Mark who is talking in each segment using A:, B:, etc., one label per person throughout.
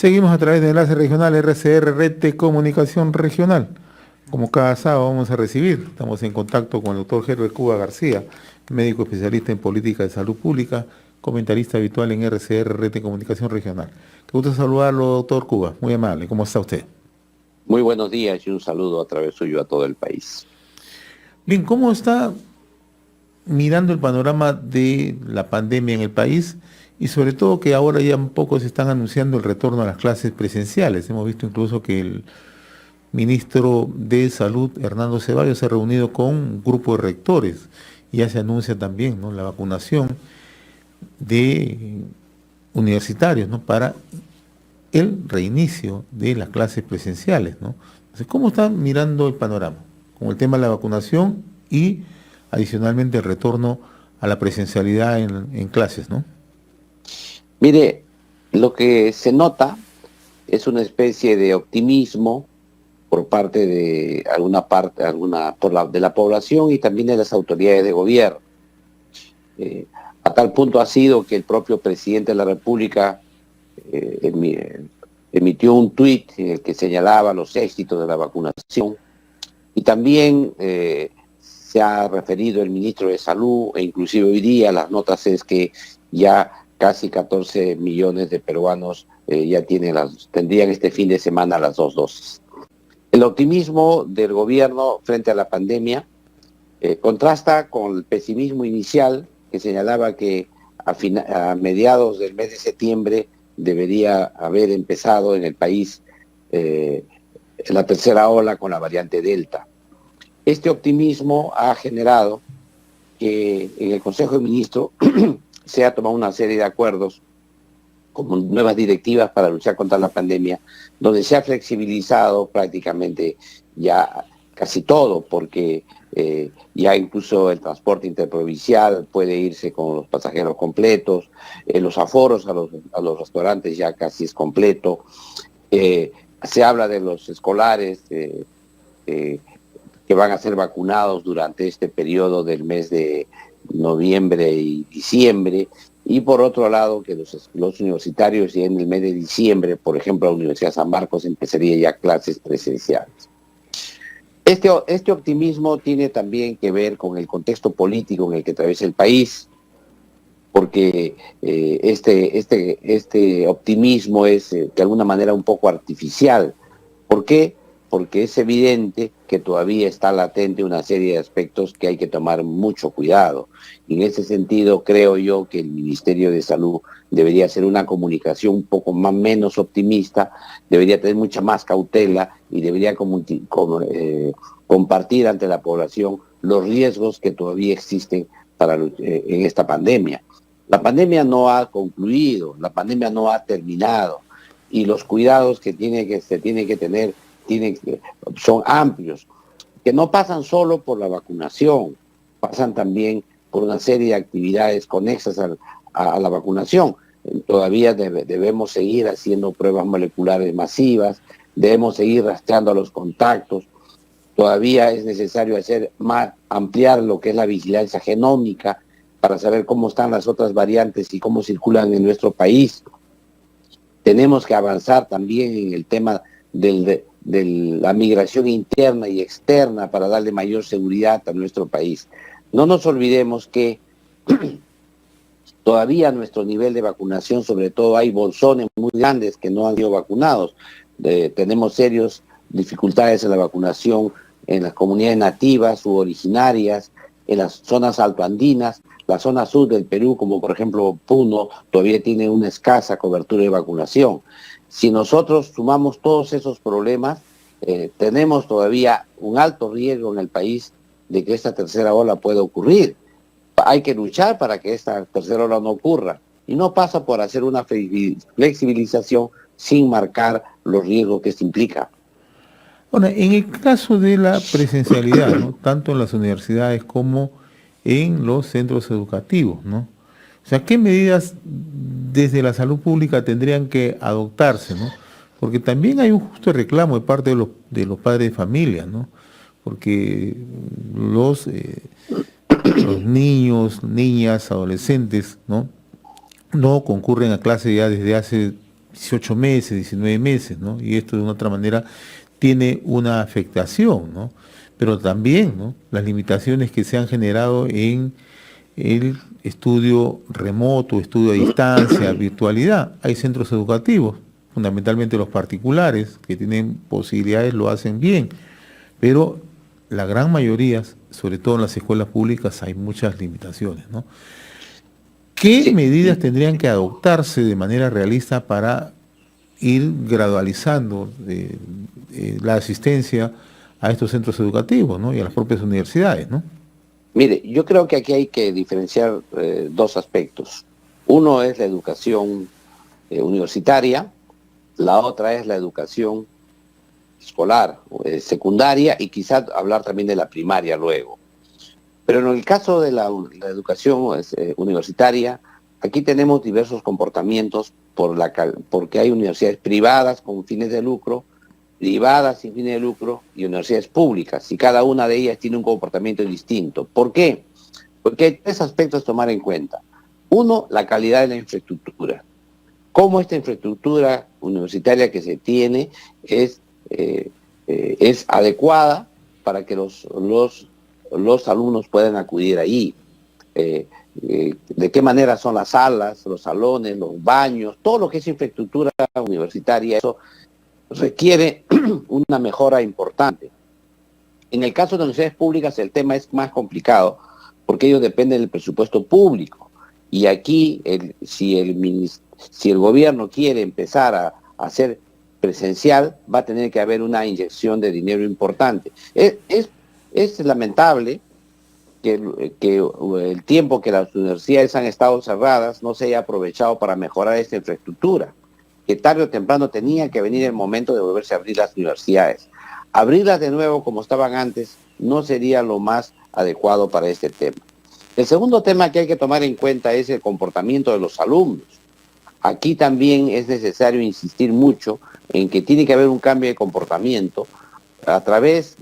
A: Seguimos a través de Enlace Regional RCR, Red de Comunicación Regional. Como cada sábado vamos a recibir, estamos en contacto con el doctor Herbert Cuba García, médico especialista en política de salud pública, comentarista habitual en RCR, Red de Comunicación Regional. Qué gusto saludarlo, doctor Cuba, muy amable. ¿Cómo está usted?
B: Muy buenos días y un saludo a través suyo a todo el país.
A: Bien, ¿cómo está mirando el panorama de la pandemia en el país? Y sobre todo que ahora ya un poco se están anunciando el retorno a las clases presenciales. Hemos visto incluso que el ministro de Salud, Hernando Ceballos, se ha reunido con un grupo de rectores y ya se anuncia también, ¿no?, la vacunación de universitarios, ¿no?, para el reinicio de las clases presenciales, ¿no? Entonces, ¿cómo están mirando el panorama con el tema de la vacunación y adicionalmente el retorno a la presencialidad en clases, ¿no?
B: Mire, lo que se nota es una especie de optimismo por parte de de la población y también de las autoridades de gobierno. A tal punto ha sido que el propio presidente de la República emitió un tuit en el que señalaba los éxitos de la vacunación y también se ha referido el ministro de Salud e inclusive hoy día las notas es que ya casi 14 millones de peruanos ya tendrían este fin de semana las 2 dosis. El optimismo del gobierno frente a la pandemia contrasta con el pesimismo inicial que señalaba que a mediados del mes de septiembre debería haber empezado en el país la tercera ola con la variante Delta. Este optimismo ha generado que en el Consejo de Ministros se ha tomado una serie de acuerdos como nuevas directivas para luchar contra la pandemia, donde se ha flexibilizado prácticamente ya casi todo, porque ya incluso el transporte interprovincial puede irse con los pasajeros completos, los aforos a los restaurantes ya casi es completo, se habla de los escolares que van a ser vacunados durante este periodo del mes de noviembre y diciembre, y por otro lado que los universitarios ya en el mes de diciembre, por ejemplo, la Universidad San Marcos empezaría ya clases presenciales. Este optimismo tiene también que ver con el contexto político en el que atraviesa el país, porque este optimismo es de alguna manera un poco artificial. ¿Por qué? Porque es evidente que todavía está latente una serie de aspectos que hay que tomar mucho cuidado. Y en ese sentido, creo yo que el Ministerio de Salud debería hacer una comunicación un poco menos optimista, debería tener mucha más cautela y debería compartir ante la población los riesgos que todavía existen en esta pandemia. La pandemia no ha concluido, la pandemia no ha terminado y los cuidados que se tienen que tener son amplios, que no pasan solo por la vacunación, pasan también por una serie de actividades conexas a la vacunación. Todavía debemos seguir haciendo pruebas moleculares masivas, debemos seguir rastreando a los contactos, todavía es necesario ampliar lo que es la vigilancia genómica para saber cómo están las otras variantes y cómo circulan en nuestro país. Tenemos que avanzar también en el tema de la migración interna y externa para darle mayor seguridad a nuestro país. No nos olvidemos que todavía a nuestro nivel de vacunación, sobre todo hay bolsones muy grandes que no han sido vacunados. Tenemos serias dificultades en la vacunación en las comunidades nativas u originarias, en las zonas altoandinas, la zona sur del Perú, como por ejemplo Puno, todavía tiene una escasa cobertura de vacunación. Si nosotros sumamos todos esos problemas, tenemos todavía un alto riesgo en el país de que esta tercera ola pueda ocurrir. Hay que luchar para que esta tercera ola no ocurra. Y no pasa por hacer una flexibilización sin marcar los riesgos que esto implica.
A: Bueno, en el caso de la presencialidad, ¿no?, tanto en las universidades como en los centros educativos, ¿no? O sea, ¿qué medidas desde la salud pública tendrían que adoptarse, ¿no? Porque también hay un justo reclamo de parte de los padres de familia, ¿no? Porque los niños, niñas, adolescentes, ¿no?, no concurren a clase ya desde hace 18 meses, 19 meses, ¿no? Y esto de una otra manera tiene una afectación, ¿no? Pero también, ¿no?, las limitaciones que se han generado en el estudio remoto, estudio a distancia, virtualidad. Hay centros educativos, fundamentalmente los particulares, que tienen posibilidades, lo hacen bien, pero la gran mayoría, sobre todo en las escuelas públicas, hay muchas limitaciones, ¿no? ¿Qué
B: Sí,
A: medidas tendrían que adoptarse de manera realista para ir gradualizando la asistencia a estos centros educativos, ¿no?, y a las propias universidades, ¿no?
B: mire, yo creo que aquí hay que diferenciar dos aspectos. Uno es la educación universitaria, la otra es la educación escolar, secundaria, y quizás hablar también de la primaria luego. Pero en el caso de la educación universitaria, aquí tenemos diversos comportamientos porque hay universidades privadas con fines de lucro, privadas sin fines de lucro y universidades públicas, y cada una de ellas tiene un comportamiento distinto. ¿Por qué? Porque hay tres aspectos a tomar en cuenta. Uno, la calidad de la infraestructura. Cómo esta infraestructura universitaria que se tiene es adecuada para que los alumnos puedan acudir ahí. De qué manera son las salas, los salones, los baños, todo lo que es infraestructura universitaria, eso requiere una mejora importante. En el caso de las universidades públicas el tema es más complicado porque ellos dependen del presupuesto público, y aquí si el gobierno quiere empezar a hacer presencial, va a tener que haber una inyección de dinero importante. Es lamentable que el tiempo que las universidades han estado cerradas no se haya aprovechado para mejorar esta infraestructura, que tarde o temprano tenía que venir el momento de volverse a abrir las universidades. Abrirlas de nuevo como estaban antes no sería lo más adecuado para este tema. El segundo tema que hay que tomar en cuenta es el comportamiento de los alumnos. Aquí también es necesario insistir mucho en que tiene que haber un cambio de comportamiento a través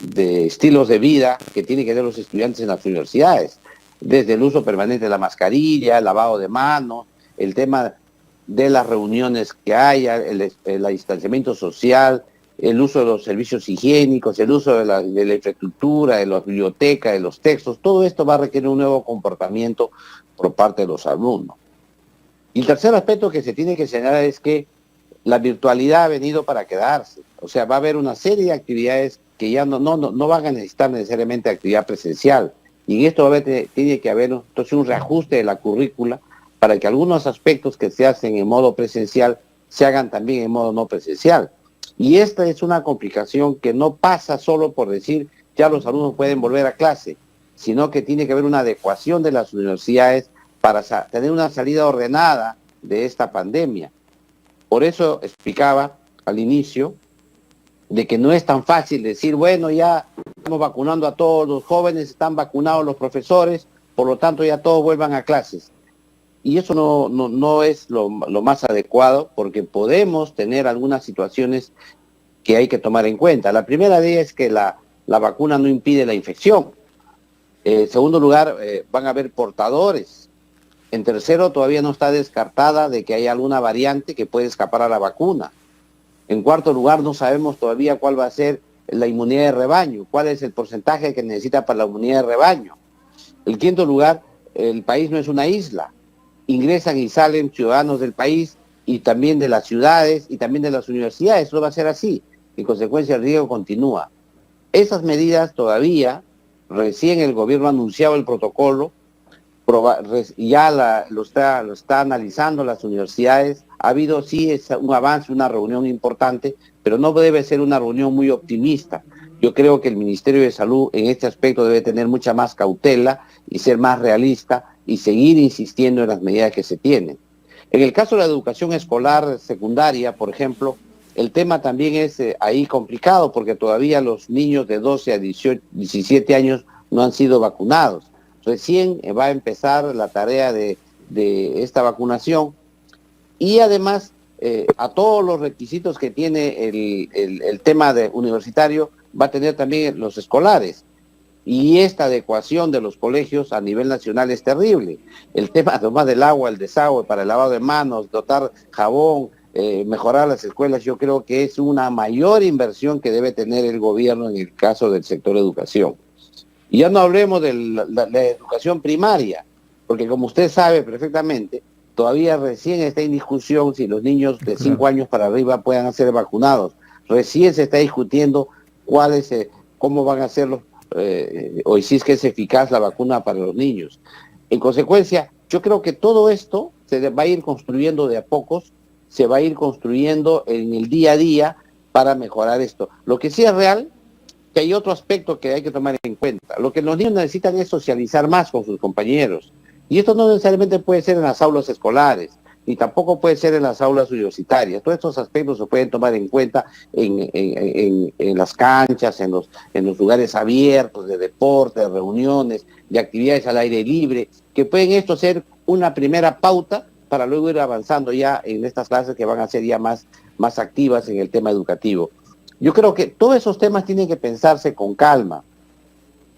B: de estilos de vida que tienen que tener los estudiantes en las universidades, desde el uso permanente de la mascarilla, el lavado de manos, el tema de las reuniones que haya, el distanciamiento social, el uso de los servicios higiénicos, el uso de la infraestructura, de la biblioteca, de los textos. Todo esto va a requerir un nuevo comportamiento por parte de los alumnos. Y el tercer aspecto que se tiene que señalar es que la virtualidad ha venido para quedarse. O sea, va a haber una serie de actividades que ya no van a necesitar necesariamente actividad presencial. Y en esto tiene que haber entonces un reajuste de la currícula para que algunos aspectos que se hacen en modo presencial se hagan también en modo no presencial. Y esta es una complicación que no pasa solo por decir ya los alumnos pueden volver a clase, sino que tiene que haber una adecuación de las universidades para tener una salida ordenada de esta pandemia. Por eso explicaba al inicio de que no es tan fácil decir, bueno, ya estamos vacunando a todos los jóvenes, están vacunados los profesores, por lo tanto ya todos vuelvan a clases. Y eso no es lo más adecuado, porque podemos tener algunas situaciones que hay que tomar en cuenta. La primera de ellas es que la vacuna no impide la infección. En segundo lugar, van a haber portadores. En tercero, todavía no está descartada de que haya alguna variante que puede escapar a la vacuna. En cuarto lugar, no sabemos todavía cuál va a ser la inmunidad de rebaño, cuál es el porcentaje que necesita para la inmunidad de rebaño. En quinto lugar, el país no es una isla. Ingresan y salen ciudadanos del país y también de las ciudades y también de las universidades. Eso va a ser así. En consecuencia, el riesgo continúa. Esas medidas todavía, recién el gobierno ha anunciado el protocolo, ya lo está analizando las universidades. Ha habido sí un avance, una reunión importante, pero no debe ser una reunión muy optimista. Yo creo que el Ministerio de Salud en este aspecto debe tener mucha más cautela y ser más realista y seguir insistiendo en las medidas que se tienen. En el caso de la educación escolar secundaria, por ejemplo, el tema también es ahí complicado porque todavía los niños de 12 a 17 años no han sido vacunados. Recién va a empezar la tarea de esta vacunación y además a todos los requisitos que tiene el tema universitario va a tener también los escolares. y esta adecuación de los colegios a nivel nacional es terrible. El tema además del agua, el desagüe para el lavado de manos, dotar jabón, mejorar las escuelas, yo creo que es una mayor inversión que debe tener el gobierno en el caso del sector educación. Y ya no hablemos de la educación primaria, porque como usted sabe perfectamente, todavía recién está en discusión si los niños de 5 años para arriba puedan ser vacunados. Recién se está discutiendo cómo van a ser o si es que es eficaz la vacuna para los niños. En consecuencia, yo creo que todo esto se va a ir construyendo de a pocos, se va a ir construyendo en el día a día para mejorar esto. Lo que sí es real, que hay otro aspecto que hay que tomar en cuenta. Lo que los niños necesitan es socializar más con sus compañeros. Y esto no necesariamente puede ser en las aulas escolares, ni tampoco puede ser en las aulas universitarias. Todos estos aspectos se pueden tomar en cuenta en las canchas, en los lugares abiertos de deporte, de reuniones, de actividades al aire libre, que pueden esto ser una primera pauta para luego ir avanzando ya en estas clases que van a ser ya más activas en el tema educativo. Yo creo que todos esos temas tienen que pensarse con calma.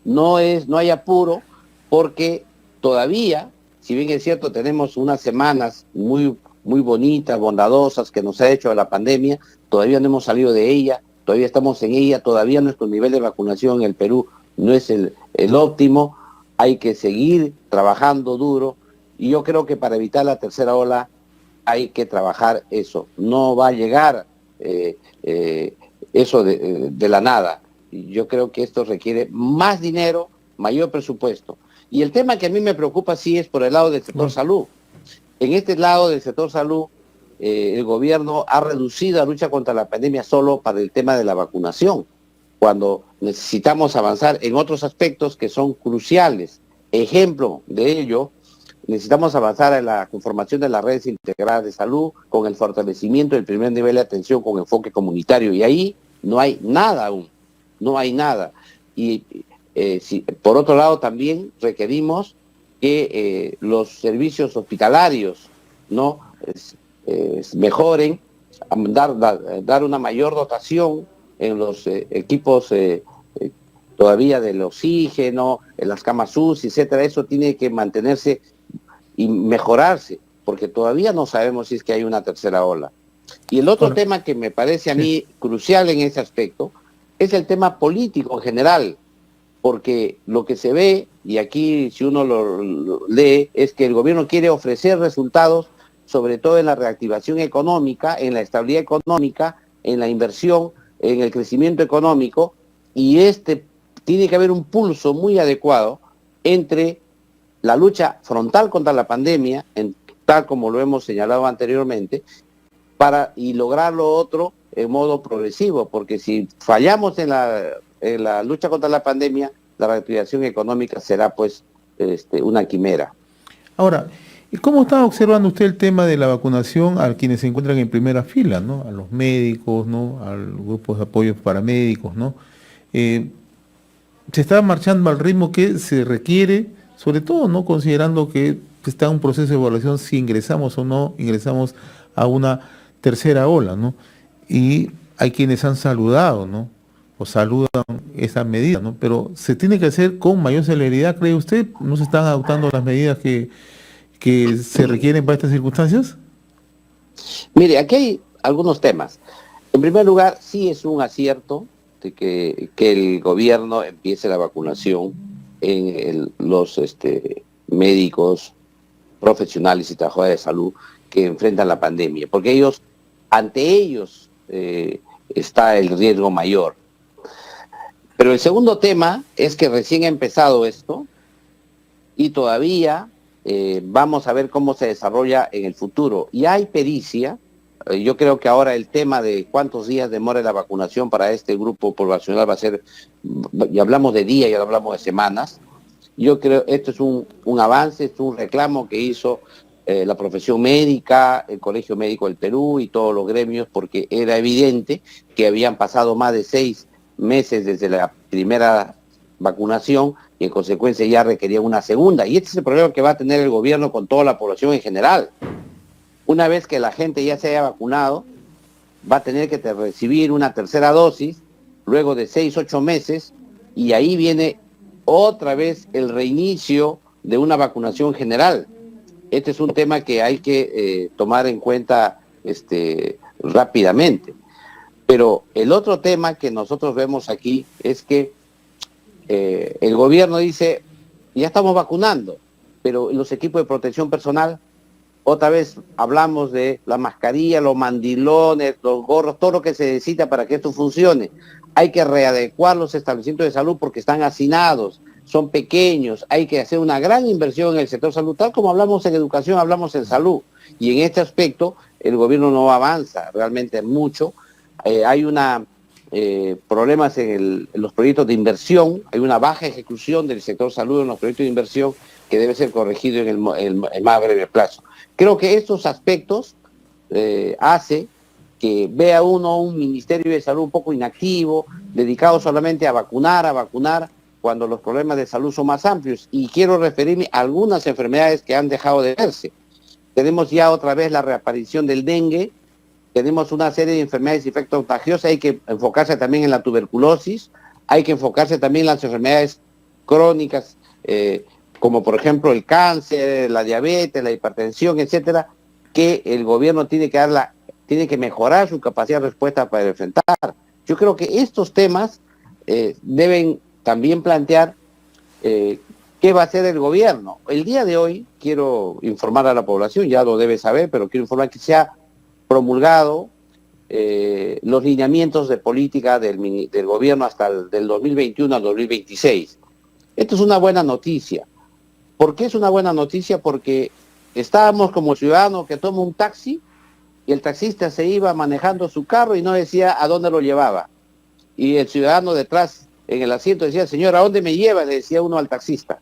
B: No hay apuro, porque todavía, si bien es cierto, tenemos unas semanas muy bonitas, bondadosas que nos ha hecho la pandemia, todavía no hemos salido de ella, todavía estamos en ella, todavía nuestro nivel de vacunación en el Perú no es el óptimo, hay que seguir trabajando duro, y yo creo que para evitar la tercera ola hay que trabajar eso. No va a llegar eso de la nada. Yo creo que esto requiere más dinero, mayor presupuesto. Y el tema que a mí me preocupa sí es por el lado del sector salud. En este lado del sector salud, el gobierno ha reducido la lucha contra la pandemia solo para el tema de la vacunación, cuando necesitamos avanzar en otros aspectos que son cruciales. Ejemplo de ello, necesitamos avanzar en la conformación de las redes integradas de salud, con el fortalecimiento del primer nivel de atención con enfoque comunitario, y ahí no hay nada aún, no hay nada. Y por otro lado también requerimos que los servicios hospitalarios mejoren, dar una mayor dotación en los equipos todavía del oxígeno, en las camas UCI, etcétera. Eso tiene que mantenerse y mejorarse, porque todavía no sabemos si es que hay una tercera ola. Y el otro tema que me parece a mí crucial en ese aspecto es el tema político en general, porque lo que se ve, y aquí si uno lo lee, es que el gobierno quiere ofrecer resultados, sobre todo en la reactivación económica, en la estabilidad económica, en la inversión, en el crecimiento económico, y tiene que haber un pulso muy adecuado entre la lucha frontal contra la pandemia, tal como lo hemos señalado anteriormente, y lograr lo otro en modo progresivo, porque si fallamos en la lucha contra la pandemia, la reactivación económica será pues una quimera.
A: Ahora, ¿y cómo está observando usted el tema de la vacunación a quienes se encuentran en primera fila, ¿no? A los médicos, ¿no? A los grupos de apoyo paramédicos, ¿no? Se está marchando al ritmo que se requiere, sobre todo, ¿no? Considerando que está en un proceso de evaluación si ingresamos o no ingresamos a una tercera ola, ¿no? Y hay quienes han saludado, ¿no? O saludan esa medida, ¿no? Pero se tiene que hacer con mayor celeridad, ¿cree usted? ¿No se están adoptando las medidas que se requieren para estas circunstancias?
B: Mire, aquí hay algunos temas. En primer lugar, sí es un acierto de que el gobierno empiece la vacunación en los médicos, profesionales y trabajadores de salud que enfrentan la pandemia, porque ante ellos está el riesgo mayor. Pero el segundo tema es que recién ha empezado esto y todavía vamos a ver cómo se desarrolla en el futuro. Y hay pericia. Yo creo que ahora el tema de cuántos días demora la vacunación para este grupo poblacional va a ser, ya hablamos de días, ya hablamos de semanas. Yo creo que esto es un avance, es un reclamo que hizo la profesión médica, el Colegio Médico del Perú y todos los gremios, porque era evidente que habían pasado más de 6 meses desde la primera vacunación y en consecuencia ya requería una segunda. Y este es el problema que va a tener el gobierno con toda la población en general. Una vez que la gente ya se haya vacunado, va a tener que recibir una tercera dosis luego de 6, 8 meses, y ahí viene otra vez el reinicio de una vacunación general. Este es un tema que hay que tomar en cuenta rápidamente. Pero el otro tema que nosotros vemos aquí es que el gobierno dice, ya estamos vacunando, pero los equipos de protección personal, otra vez hablamos de la mascarilla, los mandilones, los gorros, todo lo que se necesita para que esto funcione. Hay que readecuar los establecimientos de salud porque están hacinados, son pequeños, hay que hacer una gran inversión en el sector salud, tal como hablamos en educación, hablamos en salud. Y en este aspecto el gobierno no avanza realmente mucho. Hay problemas en los proyectos de inversión, hay una baja ejecución del sector salud en los proyectos de inversión que debe ser corregido en el más breve plazo. Creo que estos aspectos hace que vea uno un Ministerio de Salud un poco inactivo, dedicado solamente a vacunar, cuando los problemas de salud son más amplios. Y quiero referirme a algunas enfermedades que han dejado de verse. Tenemos ya otra vez la reaparición del dengue, tenemos una serie de enfermedades infecto-contagiosas, hay que enfocarse también en la tuberculosis, hay que enfocarse también en las enfermedades crónicas, como por ejemplo el cáncer, la diabetes, la hipertensión, etcétera, que el gobierno tiene que mejorar su capacidad de respuesta para enfrentar. Yo creo que estos temas deben también plantear qué va a hacer el gobierno. El día de hoy quiero informar a la población, ya lo debe saber, pero quiero informar que se ha promulgado los lineamientos de política del gobierno hasta del 2021 al 2026. Esto es una buena noticia. ¿Por qué es una buena noticia? Porque estábamos como ciudadanos que toma un taxi y el taxista se iba manejando su carro y no decía a dónde lo llevaba. Y el ciudadano detrás en el asiento decía, señor, ¿a dónde me lleva? Le decía uno al taxista.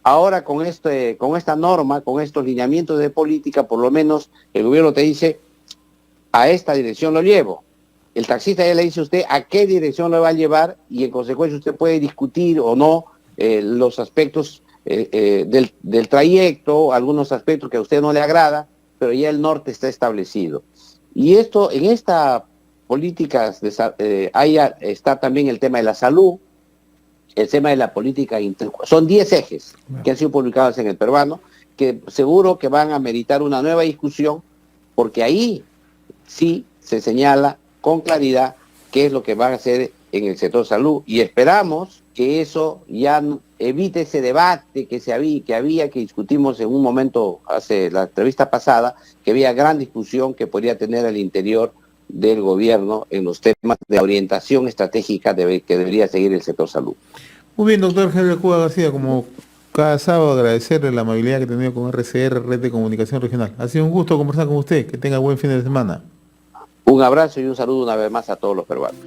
B: Ahora con esta norma, con estos lineamientos de política, por lo menos el gobierno te dice, a esta dirección lo llevo. El taxista ya le dice a usted a qué dirección lo va a llevar y en consecuencia usted puede discutir o no los aspectos del trayecto, algunos aspectos que a usted no le agrada, pero ya el norte está establecido. Y en esta política ahí está también el tema de la salud, el tema de la política, son 10 ejes que han sido publicados en el peruano, que seguro que van a meritar una nueva discusión, porque ahí sí se señala con claridad qué es lo que van a hacer en el sector salud, y esperamos que eso ya evite ese debate que discutimos en un momento hace la entrevista pasada, que había gran discusión que podría tener al interior del gobierno en los temas de orientación estratégica que debería seguir el sector salud.
A: Muy bien, doctor Henry Cuba García, como cada sábado agradecerle la amabilidad que ha tenido con RCR, Red de Comunicación Regional. Ha sido un gusto conversar con usted, que tenga buen fin de semana.
B: Un abrazo y un saludo una vez más a todos los peruanos.